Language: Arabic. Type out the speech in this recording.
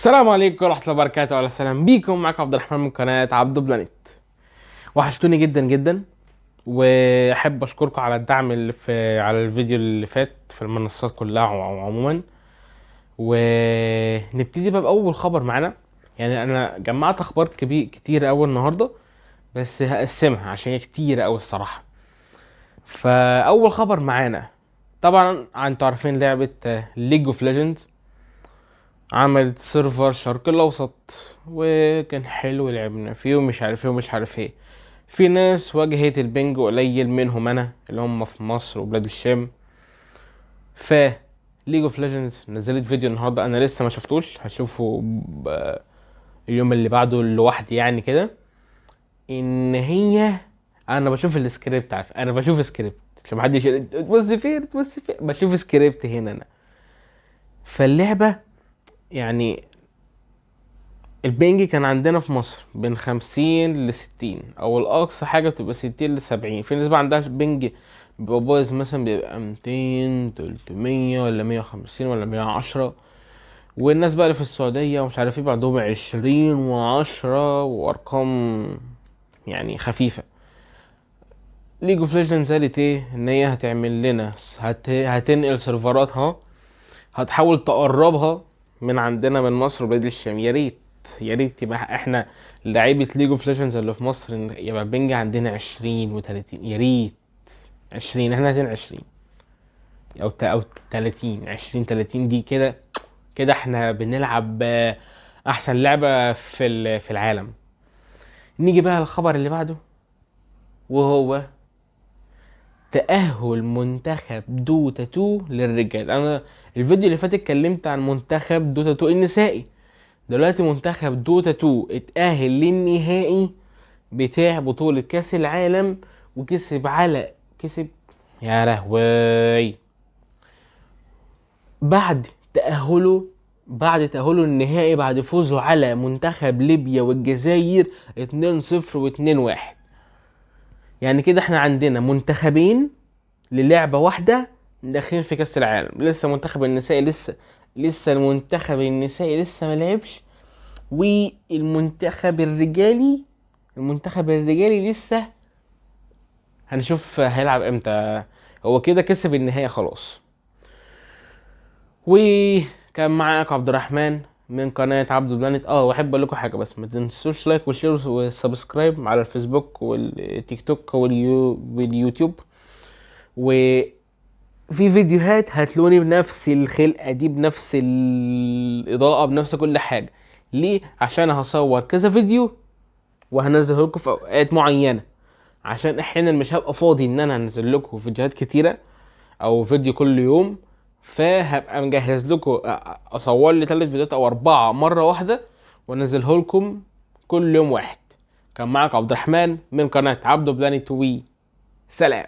السلام عليكم ورحمة الله وبركاته. على السلام بيكم، معاكم عبد الرحمن من قناة عبدو بلانيت. وحشتوني جدا جدا، واحب اشكركم على الدعم اللي على الفيديو اللي فات في المنصات كلها عموما. ونبتدي بقى بأول خبر معانا. يعني انا جمعت اخبار كتير اوي النهارده، بس هقسمها عشان هي كتير اوي الصراحة. فاول خبر معانا، طبعا انتوا عارفين لعبة ليج اوف ليجندز عملت سيرفر شرق الاوسط، وكان حلو لعبنا فيه ومش عارف ايه ومش عارف ايه. في ناس واجهت البنج قليل منهم انا اللي هم في مصر وبلاد الشام. ف ليج اوف ليجندز نزلت فيديو النهارده، انا لسه ما شفتوش، هشوفه اليوم اللي بعده لوحدي يعني كده. ان هي انا بشوف السكريبت، عارف انا بشوف سكريبت عشان محدش تبص فين بشوف سكريبت هنا انا. فاللعبه يعني البنج كان عندنا في مصر بين 50 ل60، او الاقصى حاجه بتبقى 60 ل70. في ناس بقى عندها بنج بيبقى بايظ مثلا بيبقى 200 300 ولا 150 ولا 110. والناس بقى اللي في السعوديه ومش عارف ايه عندهم 20 و10 وارقام يعني خفيفه. ليج اوف ليجندز قالت ايه؟ ان هي هتعمل لنا هتنقل سيرفراتها، هتحاول تقربها من عندنا من مصر وبلاد الشام. يا ريت يبقى احنا لعيبه ليج اوف ليجندز اللي في مصر يبقى البنج عندنا 20 و30. يا ريت 20، احنا عايزين 20 او 30. 20 30 دي كده كده احنا بنلعب احسن لعبه في العالم. نيجي بقى للخبر اللي بعده، وهو تأهل منتخب دوتا 2 للرجال. انا الفيديو اللي فات اتكلمت عن منتخب دوتا 2 النسائي، دلوقتي منتخب دوتا 2 اتأهل للنهائي بتاع بطولة كاس العالم، وكسب كسب يا لهوي. بعد تأهله النهائي، بعد فوزه على منتخب ليبيا والجزائر 2-0 و2-1. يعني كده احنا عندنا منتخبين للعبة واحدة داخلين في كاس العالم. لسه منتخب النسائي لسه المنتخب النسائي لسه ما لعبش، المنتخب الرجالي لسه هنشوف هيلعب امتى. هو كده كسب النهاية خلاص. وكان معاك عبد الرحمن من قناة عبدو بلانيت. واحب اقول لكم حاجة بس، ما تنسوش لايك وشير وسبسكرايب على الفيسبوك والتيك توك واليوتيوب. وفي فيديوهات هتلوني بنفس الخلقة دي، بنفس الإضاءة، بنفس كل حاجة. ليه؟ عشان هصور كذا فيديو وهنزله لكم في اوقات معينة، عشان احيانا مش هبقى فاضي ان انا انزل لكم فيديوهات كتيرة او فيديو كل يوم. فهبقى مجهز لكم اصور لي 3 فيديوهات او 4 مرة واحدة وانزله لكم كل يوم واحد. كان معك عبد الرحمن من قناة عبدو بلانيت، سلام.